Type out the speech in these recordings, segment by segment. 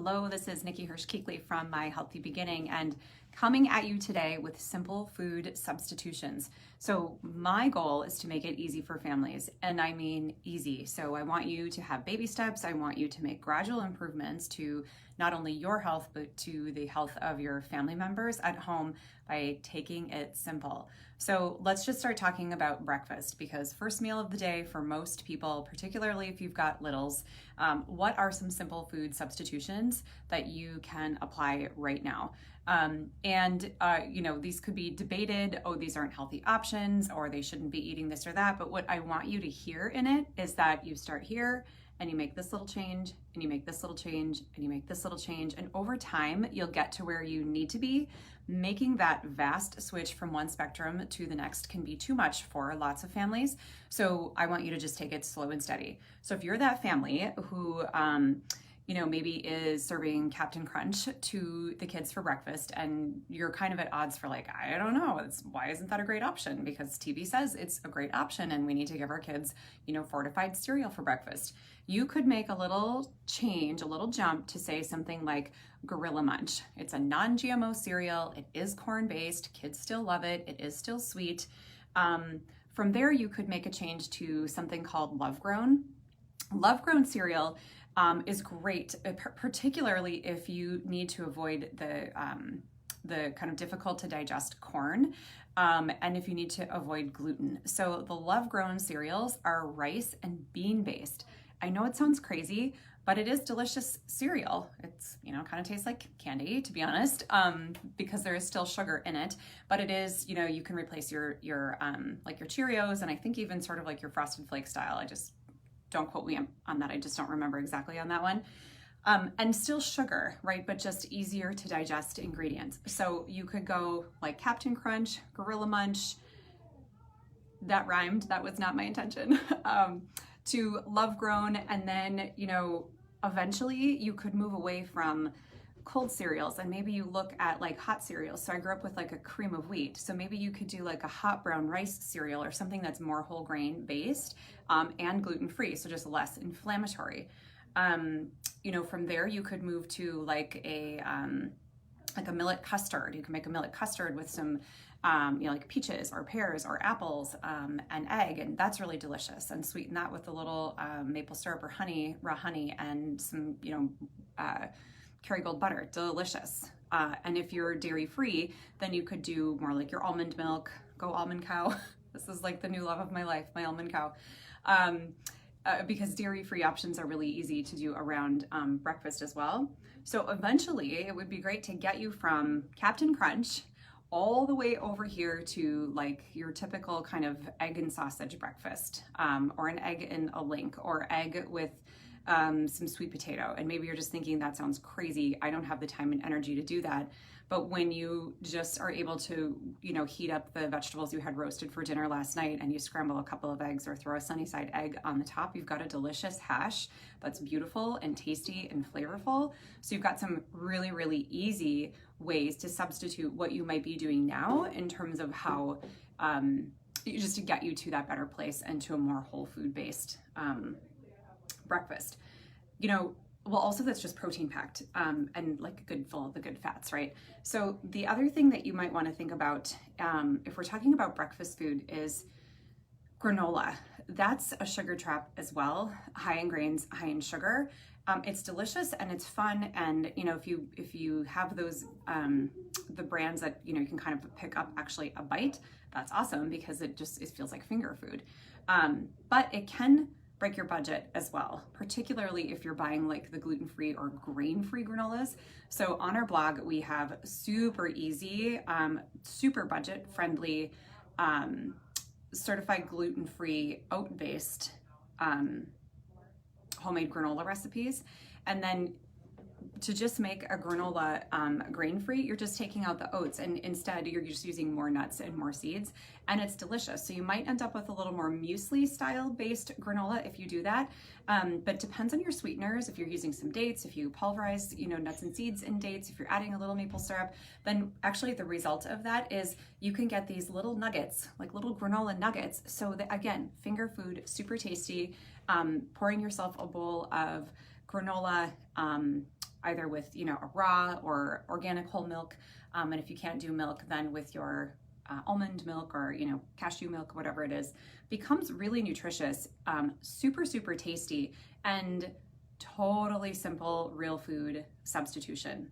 Hello, this is Nichole Hirsch Kuechle from My Healthy Beginning and coming at you today with simple food substitutions. So my goal is to make it easy for families, and I mean easy. So I want you to have baby steps. I want you to make gradual improvements to not only your health, but to the health of your family members at home by taking it simple. So let's just start talking about breakfast, because first meal of the day for most people, particularly if you've got littles, what are some simple food substitutions that you can apply right now? These could be debated, oh, these aren't healthy options, or they shouldn't be eating this or that. But what I want you to hear in it is that you start here and you make this little change and you make this little change and you make this little change. And over time, you'll get to where you need to be. Making that vast switch from one spectrum to the next can be too much for lots of families. So I want you to just take it slow and steady. So if you're that family who, maybe is serving Captain Crunch to the kids for breakfast, and you're kind of at odds for like, I don't know, why isn't that a great option? Because TV says it's a great option and we need to give our kids, fortified cereal for breakfast. You could make a little change, a little jump to say something like Gorilla Munch. It's a non-GMO cereal. It is corn-based. Kids still love it. It is still sweet. From there, you could make a change to something called Love Grown. Love Grown cereal is great, particularly if you need to avoid the kind of difficult to digest corn, and if you need to avoid gluten. So the Love Grown cereals are rice and bean based. I know it sounds crazy, but it is delicious cereal. It's, kind of tastes like candy, to be honest, because there is still sugar in it, but it is, you can replace your Cheerios, and I think even sort of like your Frosted Flakes style. Don't quote me on that. I just don't remember exactly on that one. And still sugar, right? But just easier to digest ingredients. So you could go like Captain Crunch, Gorilla Munch. That rhymed. That was not my intention. To Love Grown. And then, eventually you could move away from cold cereals and maybe you look at like hot cereals. So I grew up with like a cream of wheat. So maybe you could do like a hot brown rice cereal or something that's more whole grain based and gluten-free. So just less inflammatory. From there you could move to like a millet custard. You can make a millet custard with some, like peaches or pears or apples and egg, and that's really delicious. And sweeten that with a little maple syrup or honey, raw honey, and some, Kerrygold butter, delicious. And if you're dairy free, then you could do more like your almond milk. Go almond cow. This is like the new love of my life, my almond cow. Because dairy free options are really easy to do around breakfast as well. So eventually it would be great to get you from Captain Crunch all the way over here to like your typical kind of egg and sausage breakfast, or an egg in a link, or egg with some sweet potato. And maybe you're just thinking that sounds crazy. I don't have the time and energy to do that. But when you just are able to, heat up the vegetables you had roasted for dinner last night and you scramble a couple of eggs or throw a sunny side egg on the top, you've got a delicious hash that's beautiful and tasty and flavorful. So you've got some really, really easy ways to substitute what you might be doing now in terms of how, just to get you to that better place and to a more whole food based breakfast. Also that's just protein packed and like full of the good fats, right? So the other thing that you might want to think about if we're talking about breakfast food is granola. That's a sugar trap as well, high in grains, high in sugar. It's delicious and it's fun, and if you have those the brands that you can kind of pick up actually a bite, that's awesome, because it feels like finger food. But it can break your budget as well, particularly if you're buying like the gluten-free or grain-free granolas. So on our blog, we have super easy, super budget-friendly, certified gluten-free, oat-based homemade granola recipes. And then to just make a granola grain-free, you're just taking out the oats, and instead you're just using more nuts and more seeds, and it's delicious. So you might end up with a little more muesli style based granola if you do that, but it depends on your sweeteners. If you're using some dates, if you pulverize nuts and seeds in dates, if you're adding a little maple syrup, then actually the result of that is you can get these little nuggets, like little granola nuggets. So that, again, finger food, super tasty. Pouring yourself a bowl of granola either with, you know, a raw or organic whole milk. And if you can't do milk, then with your almond milk or, you know, cashew milk, whatever it is, becomes really nutritious, super, super tasty, and totally simple real food substitution.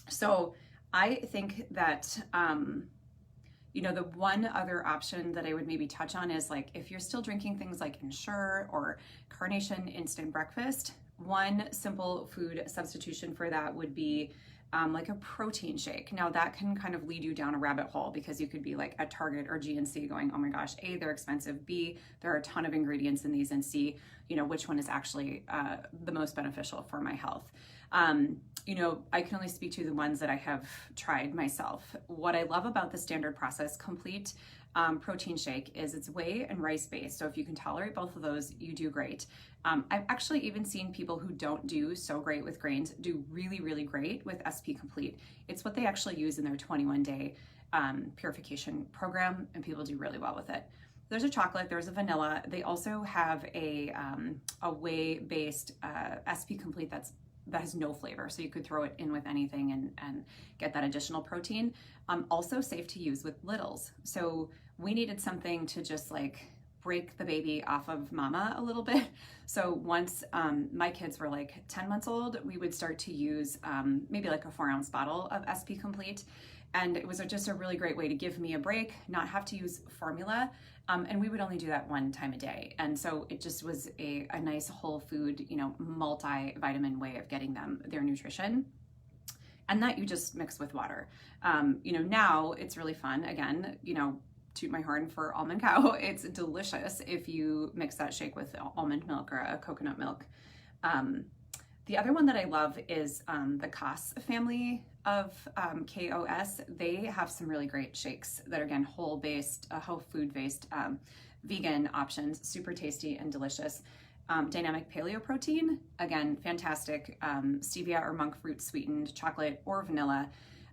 So I think that, you know, the one other option that I would maybe touch on is like, if you're still drinking things like Ensure or Carnation instant breakfast, one simple food substitution for that would be like a protein shake. Now that can kind of lead you down a rabbit hole, because you could be like at Target or GNC going, oh my gosh, A, they're expensive, B, there are a ton of ingredients in these, and C, you know, which one is actually the most beneficial for my health. You know, I can only speak to the ones that I have tried myself. What I love about the Standard Process Complete protein shake is it's whey and rice based. So if you can tolerate both of those, you do great. I've actually even seen people who don't do so great with grains do really, really great with SP Complete. It's what they actually use in their 21-day purification program, and people do really well with it. There's a chocolate, there's a vanilla. They also have a whey-based SP Complete that has no flavor, so you could throw it in with anything and get that additional protein. Also safe to use with littles. So we needed something to just like break the baby off of mama a little bit. So once my kids were like 10 months old, we would start to use maybe like a 4-ounce bottle of SP Complete. And it was just a really great way to give me a break, not have to use formula. And we would only do that one time a day. And so it just was a nice whole food, you know, multivitamin way of getting them their nutrition. And that you just mix with water. You know, now it's really fun. Again, you know, toot my horn for Almond Cow. It's delicious if you mix that shake with almond milk or a coconut milk. The other one that I love is the KOS family of KOS. They have some really great shakes that are, again, whole food-based vegan options, super tasty and delicious. Dynamic paleo protein, again, fantastic. Stevia or monk fruit sweetened chocolate or vanilla.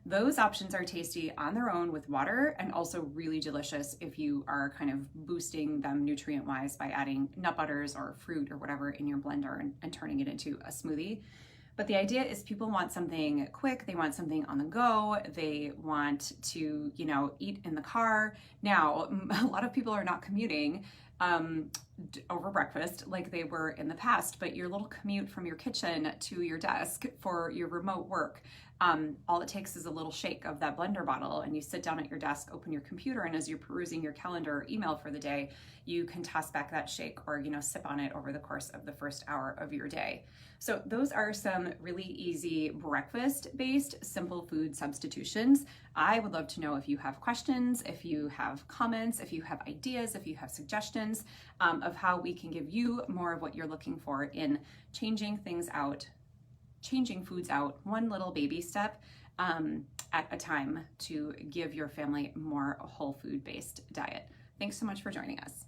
Those options are tasty on their own with water, and also really delicious if you are kind of boosting them nutrient-wise by adding nut butters or fruit or whatever in your blender and turning it into a smoothie. But the idea is people want something quick, they want something on the go, they want to, you know, eat in the car. Now, a lot of people are not commuting over breakfast like they were in the past, but your little commute from your kitchen to your desk for your remote work, all it takes is a little shake of that blender bottle, and you sit down at your desk, open your computer, and as you're perusing your calendar or email for the day, you can toss back that shake or, you know, sip on it over the course of the first hour of your day. So those are some really easy breakfast-based simple food substitutions. I would love to know if you have questions, if you have comments, if you have ideas, if you have suggestions of how we can give you more of what you're looking for in changing things out, changing foods out, one little baby step at a time to give your family more whole food-based diet. Thanks so much for joining us.